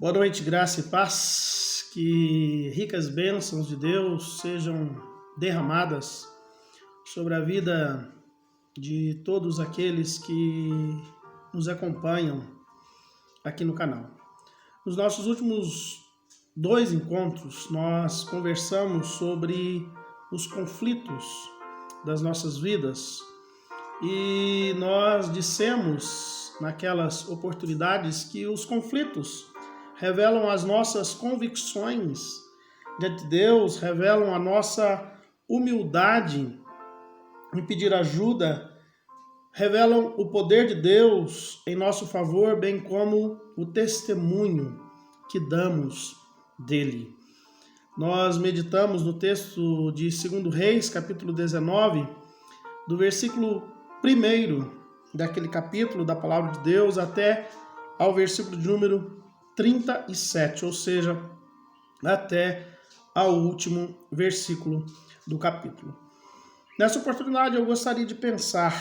Boa noite, graça e paz, que ricas bênçãos de Deus sejam derramadas sobre a vida de todos aqueles que nos acompanham aqui no canal. Nos nossos últimos 2 encontros, nós conversamos sobre os conflitos das nossas vidas e nós dissemos naquelas oportunidades que os conflitos revelam as nossas convicções diante de Deus, revelam a nossa humildade em pedir ajuda, revelam o poder de Deus em nosso favor, bem como o testemunho que damos dele. Nós meditamos no texto de 2 Reis, capítulo 19, do versículo 1 daquele capítulo da palavra de Deus até ao versículo de número 37, ou seja, até ao último versículo do capítulo. Nessa oportunidade eu gostaria de pensar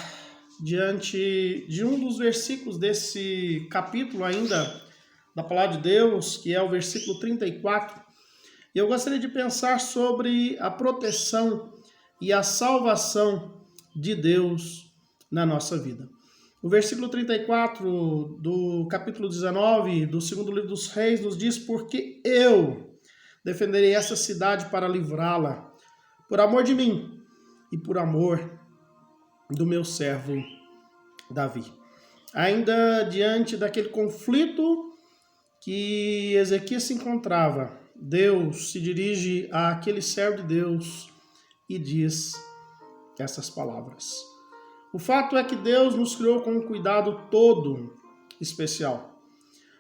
diante de um dos versículos desse capítulo ainda da palavra de Deus, que é o versículo 34, e eu gostaria de pensar sobre a proteção e a salvação de Deus na nossa vida. O versículo 34 do capítulo 19 do segundo livro dos Reis nos diz: porque eu defenderei essa cidade para livrá-la, por amor de mim e por amor do meu servo Davi. Ainda diante daquele conflito que Ezequias se encontrava, Deus se dirige àquele servo de Deus e diz essas palavras. O fato é que Deus nos criou com um cuidado todo especial.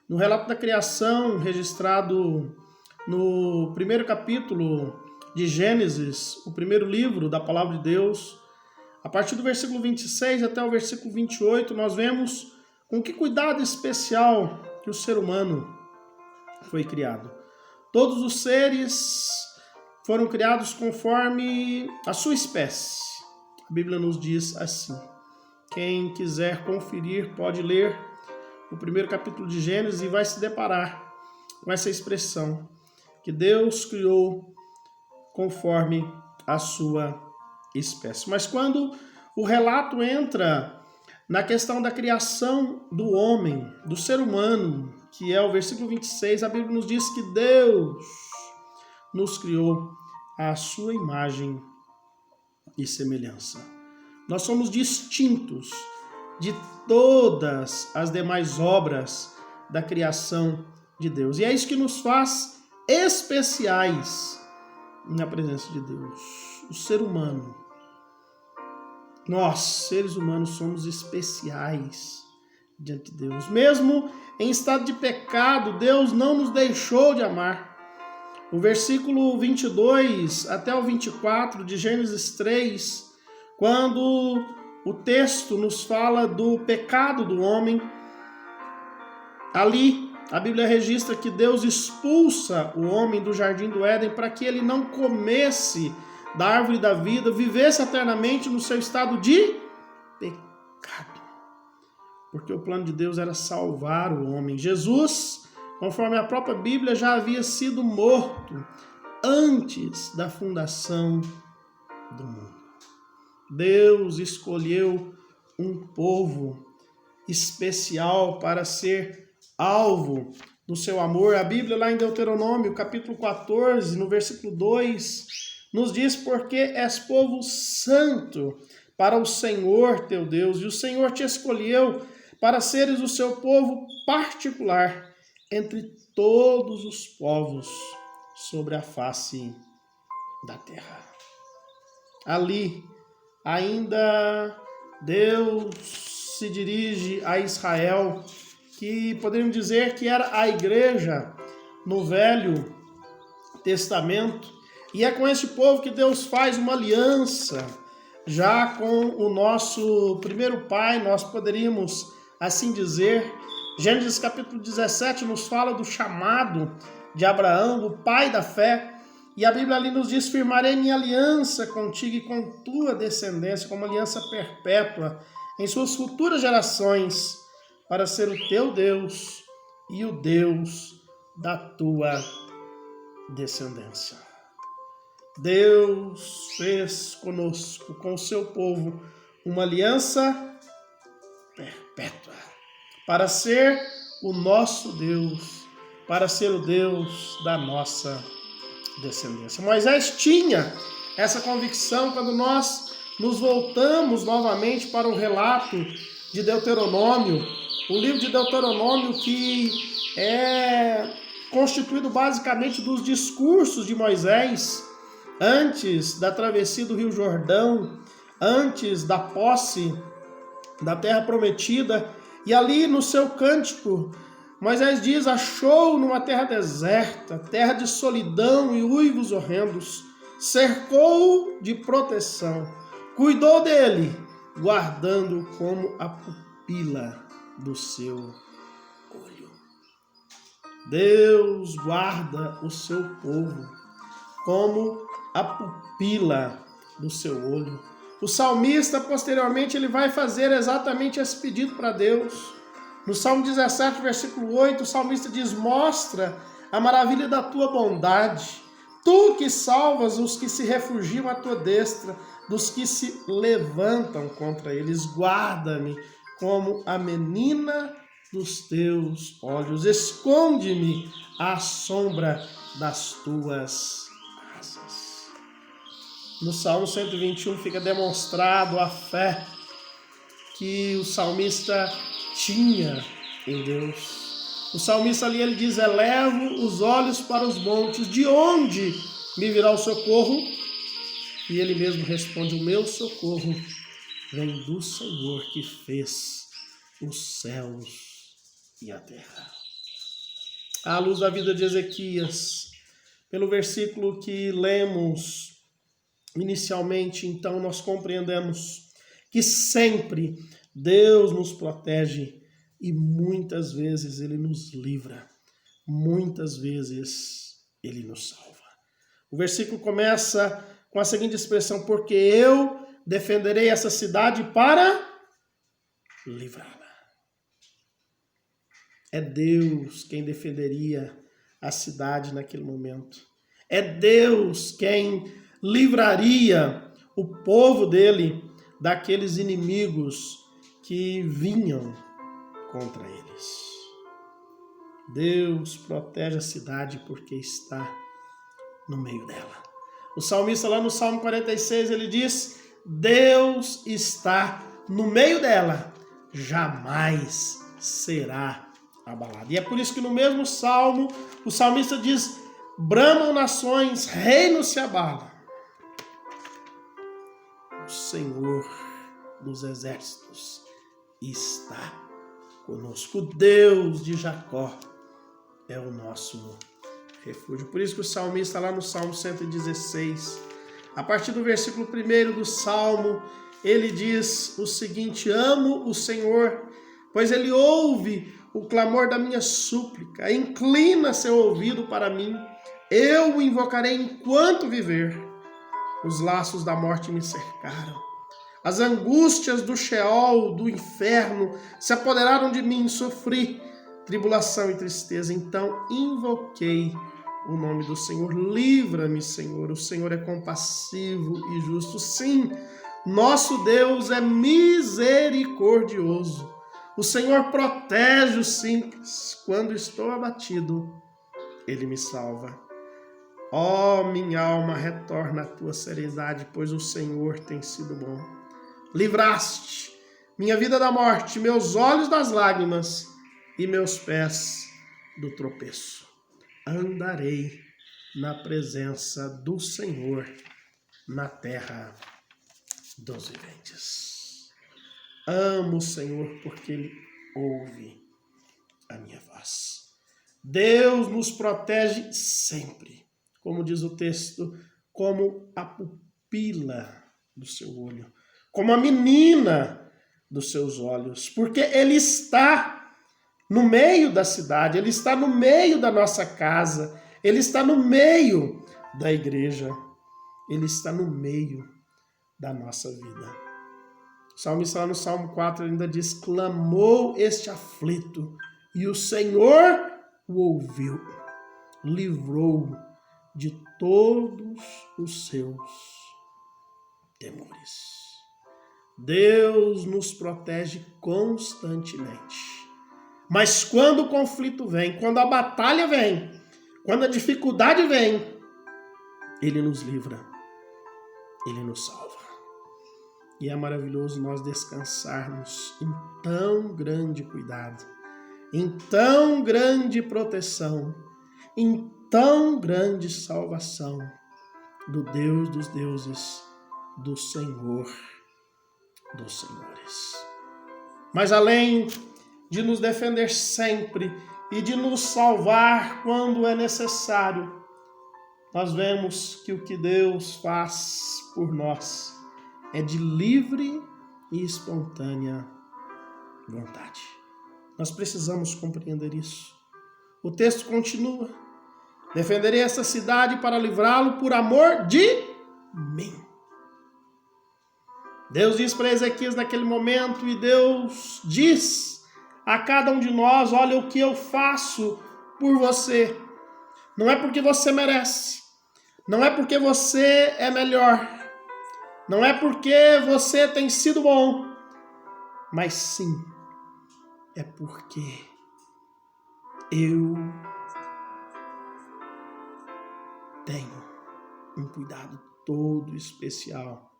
No relato da criação, registrado no primeiro capítulo de Gênesis, o primeiro livro da palavra de Deus, a partir do versículo 26 até o versículo 28, nós vemos com que cuidado especial que o ser humano foi criado. Todos os seres foram criados conforme a sua espécie. A Bíblia nos diz assim. Quem quiser conferir pode ler o primeiro capítulo de Gênesis e vai se deparar com essa expressão, que Deus criou conforme a sua espécie. Mas quando o relato entra na questão da criação do homem, do ser humano, que é o versículo 26, a Bíblia nos diz que Deus nos criou à sua imagem e semelhança. Nós somos distintos de todas as demais obras da criação de Deus. E é isso que nos faz especiais na presença de Deus. O ser humano. Nós, seres humanos, somos especiais diante de Deus. Mesmo em estado de pecado, Deus não nos deixou de amar. O versículo 22 até o 24 de Gênesis 3, quando o texto nos fala do pecado do homem, ali a Bíblia registra que Deus expulsa o homem do jardim do Éden para que ele não comesse da árvore da vida, vivesse eternamente no seu estado de pecado. Porque o plano de Deus era salvar o homem. Jesus, conforme a própria Bíblia, já havia sido morto antes da fundação do mundo. Deus escolheu um povo especial para ser alvo do seu amor. A Bíblia, lá em Deuteronômio, capítulo 14, no versículo 2, nos diz: porque és povo santo para o Senhor teu Deus, e o Senhor te escolheu para seres o seu povo particular entre todos os povos sobre a face da terra. Ali, ainda Deus se dirige a Israel, que poderíamos dizer que era a igreja no Velho Testamento, e é com esse povo que Deus faz uma aliança, já com o nosso primeiro pai, nós poderíamos assim dizer. Gênesis capítulo 17 nos fala do chamado de Abraão, o pai da fé, e a Bíblia ali nos diz: firmarei minha aliança contigo e com tua descendência, como aliança perpétua em suas futuras gerações, para ser o teu Deus e o Deus da tua descendência. Deus fez conosco, com o seu povo, uma aliança perpétua, para ser o nosso Deus, para ser o Deus da nossa descendência. Moisés tinha essa convicção quando nós nos voltamos novamente para o relato de Deuteronômio, o livro de Deuteronômio que é constituído basicamente dos discursos de Moisés antes da travessia do Rio Jordão, antes da posse da terra prometida. E ali no seu cântico, Moisés diz: achou numa terra deserta, terra de solidão e uivos horrendos, cercou de proteção, cuidou dele, guardando como a pupila do seu olho. Deus guarda o seu povo como a pupila do seu olho. O salmista, posteriormente, ele vai fazer exatamente esse pedido para Deus. No Salmo 17, versículo 8, o salmista diz: mostra a maravilha da tua bondade, tu que salvas os que se refugiam à tua destra, dos que se levantam contra eles. Guarda-me como a menina dos teus olhos, esconde-me à sombra das tuas asas. No Salmo 121 fica demonstrado a fé que o salmista tinha em Deus. O salmista ali, ele diz: elevo os olhos para os montes, de onde me virá o socorro? E ele mesmo responde: o meu socorro vem do Senhor que fez os céus e a terra. À luz da vida de Ezequias, pelo versículo que lemos inicialmente, então nós compreendemos que sempre Deus nos protege e muitas vezes Ele nos livra, muitas vezes Ele nos salva. O versículo começa com a seguinte expressão: porque eu defenderei essa cidade para livrá-la. É Deus quem defenderia a cidade naquele momento. É Deus quem livraria o povo dele daqueles inimigos que vinham contra eles. Deus protege a cidade porque está no meio dela. O salmista lá no Salmo 46, ele diz: Deus está no meio dela, jamais será abalado. E é por isso que no mesmo salmo, o salmista diz: bramam nações, reinos se abalam. O Senhor dos exércitos está conosco. O Deus de Jacó é o nosso refúgio. Por isso que o salmista lá no Salmo 116, a partir do versículo 1 do Salmo, ele diz o seguinte: amo o Senhor, pois ele ouve o clamor da minha súplica, inclina seu ouvido para mim, eu o invocarei enquanto viver. Os laços da morte me cercaram, as angústias do Sheol, do inferno, se apoderaram de mim, sofri tribulação e tristeza. Então invoquei o nome do Senhor. Livra-me, Senhor. O Senhor é compassivo e justo. Sim, nosso Deus é misericordioso. O Senhor protege os simples. Quando estou abatido, Ele me salva. Ó, minha alma, retorna à tua serenidade, pois o Senhor tem sido bom. Livraste minha vida da morte, meus olhos das lágrimas e meus pés do tropeço. Andarei na presença do Senhor na terra dos viventes. Amo o Senhor porque Ele ouve a minha voz. Deus nos protege sempre, como diz o texto, como a pupila do seu olho, como a menina dos seus olhos, porque Ele está no meio da cidade, Ele está no meio da nossa casa, Ele está no meio da igreja, Ele está no meio da nossa vida. O salmista lá no Salmo 4 ainda diz: clamou este aflito e o Senhor o ouviu. livrou de todos os seus temores. Deus nos protege constantemente. Mas quando o conflito vem, quando a batalha vem, quando a dificuldade vem, Ele nos livra, Ele nos salva. E é maravilhoso nós descansarmos em tão grande cuidado, em tão grande proteção, em tão grande salvação do Deus dos deuses, do Senhor dos senhores. Mas além de nos defender sempre e de nos salvar quando é necessário, nós vemos que o que Deus faz por nós é de livre e espontânea vontade. Nós precisamos compreender isso. O texto continua: defenderei esta cidade para livrá-lo por amor de mim. Deus diz para Ezequias naquele momento, e Deus diz a cada um de nós: olha o que eu faço por você. Não é porque você merece, não é porque você é melhor, não é porque você tem sido bom, mas sim, é porque eu tenho um cuidado todo especial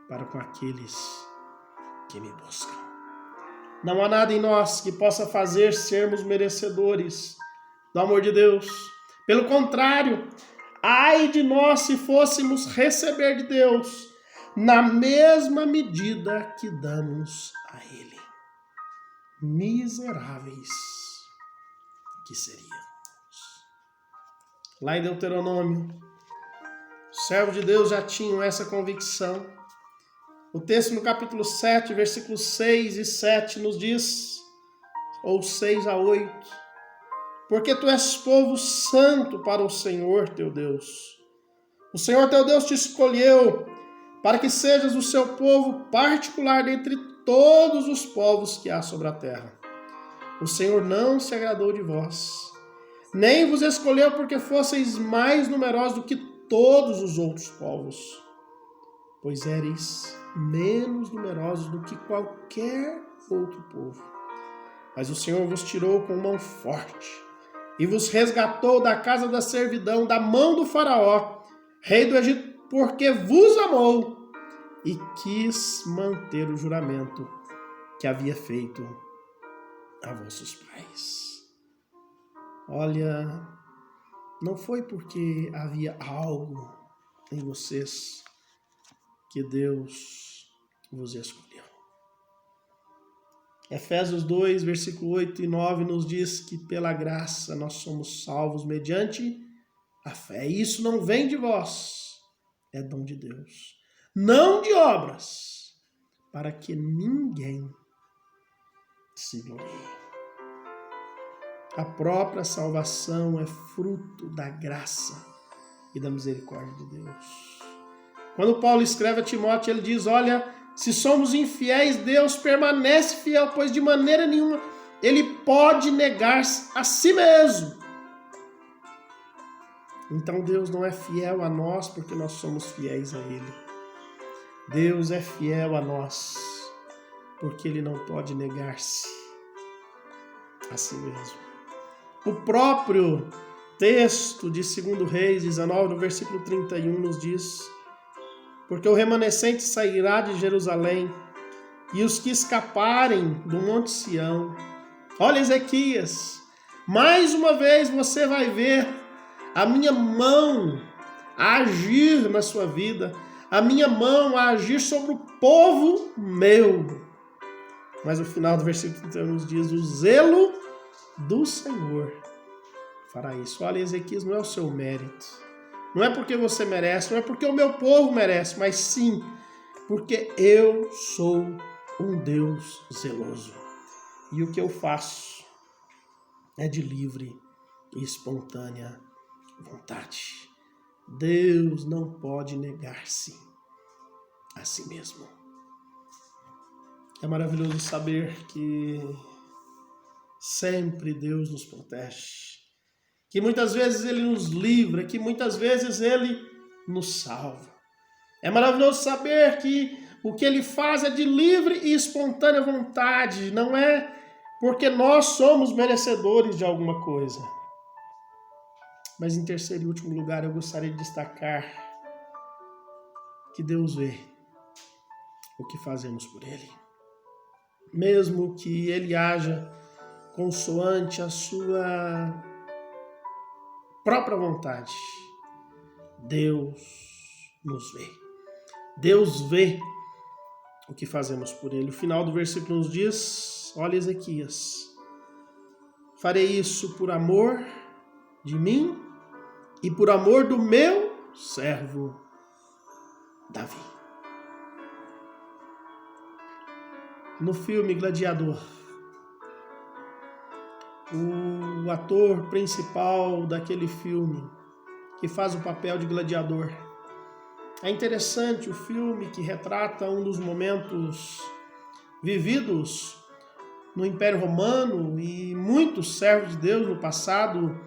para com aqueles que me buscam. Não há nada em nós que possa fazer sermos merecedores do amor de Deus. Pelo contrário, ai de nós se fôssemos receber de Deus na mesma medida que damos a Ele. Miseráveis que seríamos. Lá em Deuteronômio, os servos de Deus já tinham essa convicção. O texto no capítulo 7, versículos 6 e 7 nos diz, ou 6 a 8, porque tu és povo santo para o Senhor teu Deus. O Senhor teu Deus te escolheu para que sejas o seu povo particular dentre todos os povos que há sobre a terra. O Senhor não se agradou de vós, nem vos escolheu porque fosseis mais numerosos do que todos os outros povos, pois éreis menos numerosos do que qualquer outro povo. Mas o Senhor vos tirou com mão forte e vos resgatou da casa da servidão, da mão do faraó, rei do Egito, porque vos amou e quis manter o juramento que havia feito a vossos pais. Olha, não foi porque havia algo em vocês que Deus vos escolheu. Efésios 2, versículo 8 e 9 nos diz que pela graça nós somos salvos mediante a fé. E isso não vem de vós, é dom de Deus. Não de obras, para que ninguém se glorie. A própria salvação é fruto da graça e da misericórdia de Deus. Quando Paulo escreve a Timóteo, ele diz, olha, se somos infiéis, Deus permanece fiel, pois de maneira nenhuma ele pode negar a si mesmo. Então Deus não é fiel a nós porque nós somos fiéis a Ele. Deus é fiel a nós porque Ele não pode negar-se a si mesmo. O próprio texto de 2 Reis 19, no versículo 31, nos diz, porque o remanescente sairá de Jerusalém e os que escaparem do Monte Sião. Olha, Ezequias, mais uma vez você vai ver a minha mão a agir na sua vida, a minha mão a agir sobre o povo meu. Mas o final do versículo 31 nos diz, o zelo do Senhor fará isso. Olha, Ezequias, não é o seu mérito, não é porque você merece, não é porque o meu povo merece, mas sim porque eu sou um Deus zeloso. E o que eu faço é de livre e espontânea vontade. Deus não pode negar-se a si mesmo. É maravilhoso saber que sempre Deus nos protege. que muitas vezes Ele nos livra, que muitas vezes Ele nos salva. É maravilhoso saber que o que Ele faz é de livre e espontânea vontade, não é porque nós somos merecedores de alguma coisa. Mas em terceiro e último lugar, eu gostaria de destacar que Deus vê o que fazemos por Ele. Mesmo que Ele haja consoante a sua própria vontade, Deus nos vê. Deus vê o que fazemos por Ele. O final do versículo nos diz, olha Ezequias, farei isso por amor de mim e por amor do meu servo Davi. No filme Gladiador, o ator principal daquele filme, que faz o papel de gladiador, é interessante o filme que retrata um dos momentos vividos no Império Romano, e muitos servos de Deus no passado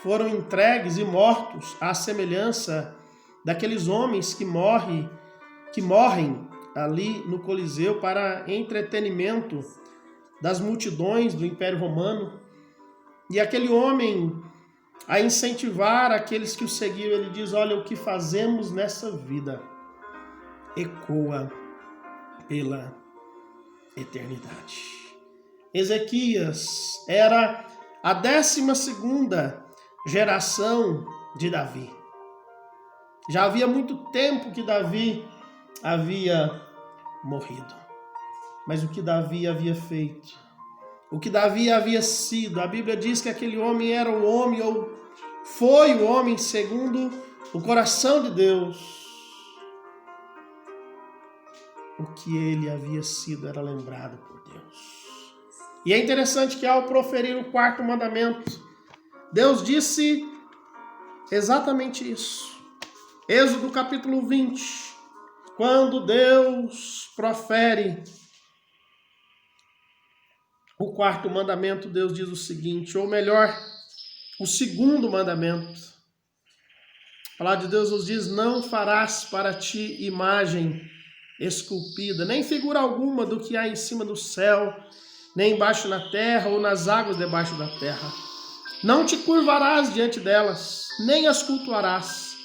foram entregues e mortos à semelhança daqueles homens que morrem ali no Coliseu para entretenimento das multidões do Império Romano. E aquele homem, a incentivar aqueles que o seguiam, ele diz, olha, o que fazemos nessa vida ecoa pela eternidade. Ezequias era a 12ª geração de Davi. Já havia muito tempo que Davi havia morrido. Mas o que Davi havia feito, o que Davi havia sido, a Bíblia diz que aquele homem era o homem, ou foi o homem segundo o coração de Deus. O que ele havia sido era lembrado por Deus. E é interessante que ao proferir o 4º mandamento, Deus disse exatamente isso. Êxodo capítulo 20, quando Deus profere o 4º mandamento, Deus diz o seguinte, ou melhor, o 2º mandamento. A palavra de Deus nos diz, não farás para ti imagem esculpida, nem figura alguma do que há em cima do céu, nem embaixo na terra ou nas águas debaixo da terra. Não te curvarás diante delas, nem as cultuarás,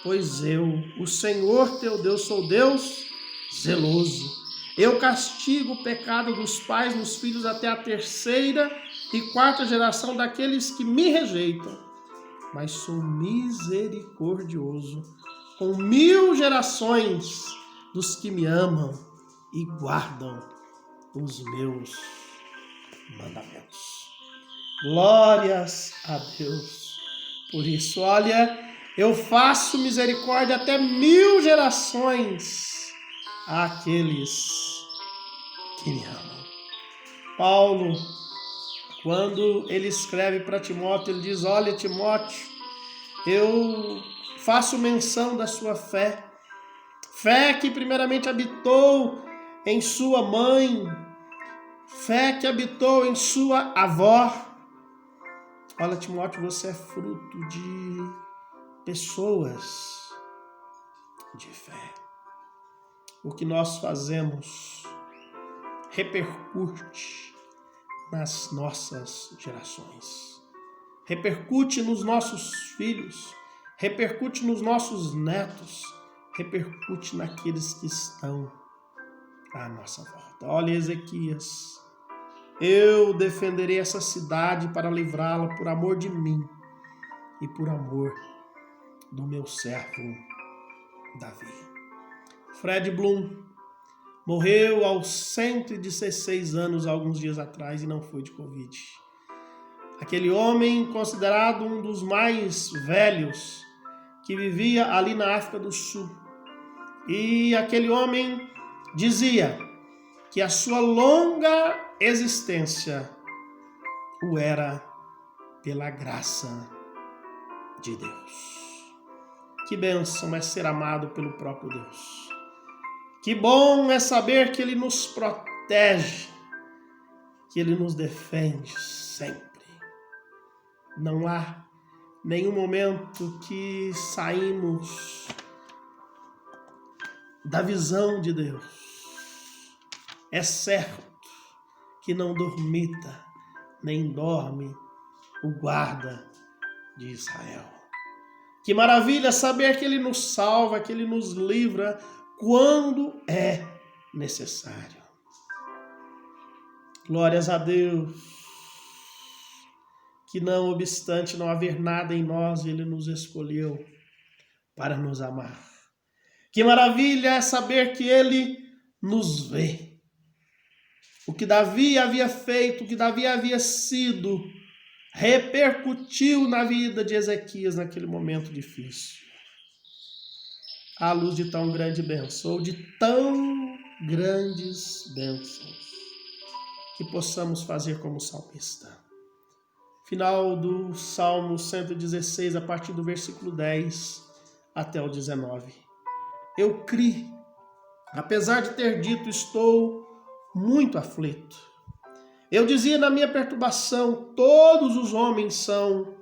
pois eu, o Senhor teu Deus, sou Deus zeloso. Eu castigo o pecado dos pais nos filhos até a 3ª e 4ª geração daqueles que me rejeitam, mas sou misericordioso com 1000 gerações dos que me amam e guardam os meus mandamentos. Glórias a Deus. Por isso, olha, eu faço misericórdia até 1000 gerações àqueles que me amam. Paulo, quando ele escreve para Timóteo, ele diz, olha Timóteo, eu faço menção da sua fé, fé que primeiramente habitou em sua mãe, fé que habitou em sua avó. Olha Timóteo, você é fruto de pessoas de fé. O que nós fazemos repercute nas nossas gerações, repercute nos nossos filhos, repercute nos nossos netos, repercute naqueles que estão à nossa volta. Olha Ezequias, eu defenderei essa cidade para livrá-la por amor de mim e por amor do meu servo Davi. Fred Bloom morreu aos 116 anos, alguns dias atrás, e não foi de Covid. Aquele homem considerado um dos mais velhos que vivia ali na África do Sul. E aquele homem dizia que a sua longa existência o era pela graça de Deus. Que bênção é ser amado pelo próprio Deus. Que bom é saber que Ele nos protege, que Ele nos defende sempre. Não há nenhum momento que saímos da visão de Deus, é certo que não dormita, nem dorme o guarda de Israel. Que maravilha saber que Ele nos salva, que Ele nos livra quando é necessário. Glórias a Deus, que não obstante não haver nada em nós, Ele nos escolheu para nos amar. Que maravilha é saber que Ele nos vê. O que Davi havia feito, o que Davi havia sido, repercutiu na vida de Ezequias naquele momento difícil. À luz de tão grande bênção, ou de tão grandes bênçãos, que possamos fazer como salmista. Final do Salmo 116, a partir do versículo 10 até o 19. Eu criei, apesar de ter dito, estou muito aflito. Eu dizia na minha perturbação, todos os homens são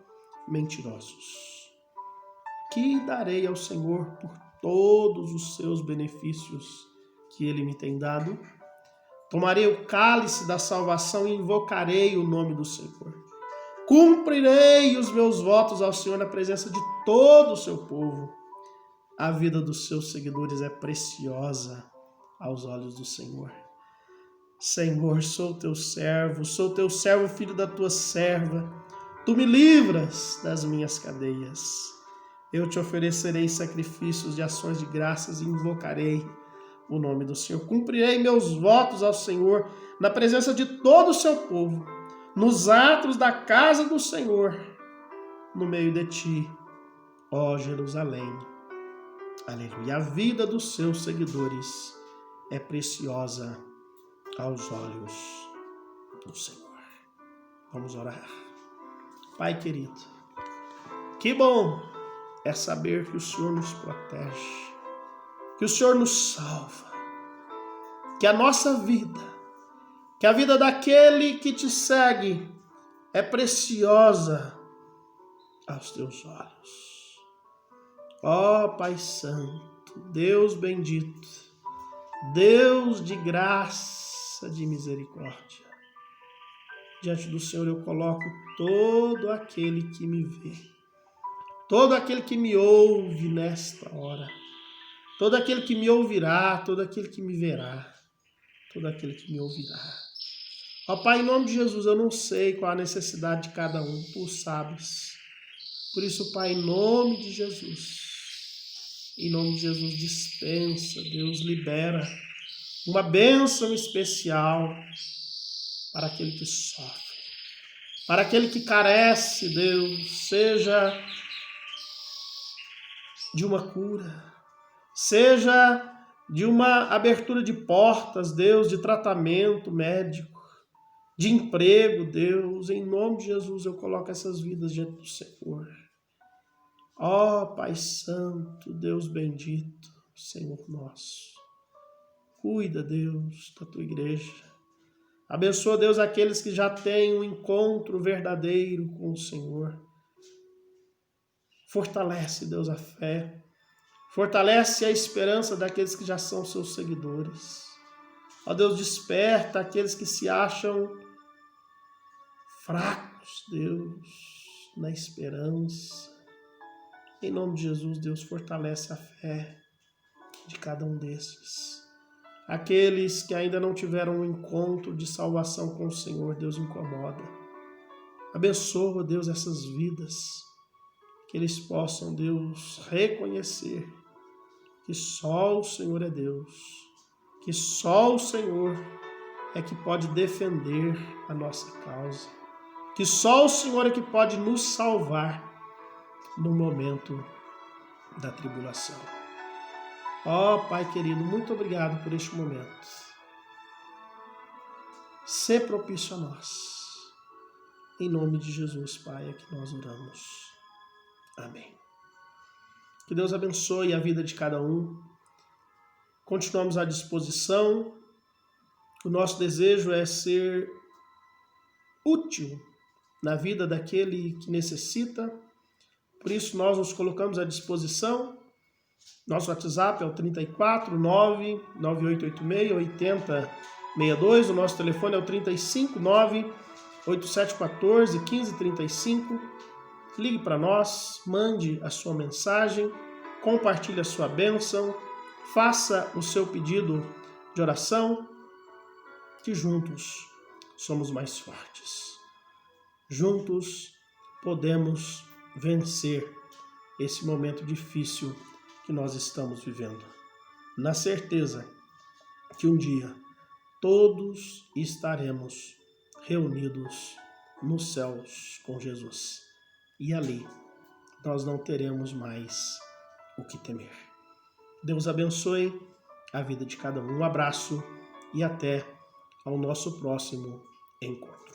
mentirosos. Que darei ao Senhor por todos os seus benefícios que Ele me tem dado? Tomarei o cálice da salvação e invocarei o nome do Senhor. Cumprirei os meus votos ao Senhor na presença de todo o seu povo. A vida dos seus seguidores é preciosa aos olhos do Senhor. Senhor, sou teu servo, filho da tua serva. Tu me livras das minhas cadeias. Eu te oferecerei sacrifícios de ações de graças e invocarei o nome do Senhor. Cumprirei meus votos ao Senhor na presença de todo o seu povo, nos atos da casa do Senhor, no meio de ti, ó Jerusalém. Aleluia. A vida dos seus seguidores é preciosa aos olhos do Senhor. Vamos orar. Pai querido, que bom é saber que o Senhor nos protege, que o Senhor nos salva, que a nossa vida, que a vida daquele que te segue é preciosa aos teus olhos. Ó Pai Santo, Deus bendito, Deus de graça, de misericórdia, diante do Senhor eu coloco todo aquele que me vê, todo aquele que me ouve nesta hora, todo aquele que me ouvirá, todo aquele que me verá, todo aquele que me ouvirá. Ó Pai, em nome de Jesus, eu não sei qual a necessidade de cada um, Tu sabes. Por isso, Pai, em nome de Jesus, dispensa, Deus, libera uma bênção especial para aquele que sofre, para aquele que carece, Deus, seja de uma cura, seja de uma abertura de portas, Deus, de tratamento médico, de emprego, Deus. Em nome de Jesus eu coloco essas vidas diante do Senhor. Ó Pai Santo, Deus bendito, Senhor nosso, cuida, Deus, da tua igreja. Abençoa, Deus, aqueles que já têm um encontro verdadeiro com o Senhor. Fortalece, Deus, a fé. Fortalece a esperança daqueles que já são seus seguidores. Ó Deus, desperta aqueles que se acham fracos, Deus, na esperança. Em nome de Jesus, Deus, fortalece a fé de cada um desses. Aqueles que ainda não tiveram um encontro de salvação com o Senhor, Deus, incomoda. Abençoa, Deus, essas vidas, que eles possam, Deus, reconhecer que só o Senhor é Deus, que só o Senhor é que pode defender a nossa causa, que só o Senhor é que pode nos salvar no momento da tribulação. Ó Pai querido, muito obrigado por este momento. Sê propício a nós. Em nome de Jesus, Pai, é que nós oramos. Amém. Que Deus abençoe a vida de cada um. Continuamos à disposição. O nosso desejo é ser útil na vida daquele que necessita, Por isso nós nos colocamos à disposição. Nosso WhatsApp é o 349 9886 8062. O nosso telefone é o 359 8714 1535. Ligue para nós, mande a sua mensagem, compartilhe a sua bênção, faça o seu pedido de oração, que juntos somos mais fortes. Juntos podemos vencer esse momento difícil que nós estamos vivendo, na certeza que um dia todos estaremos reunidos nos céus com Jesus. E ali nós não teremos mais o que temer. Deus abençoe a vida de cada um. Um abraço e até ao nosso próximo encontro.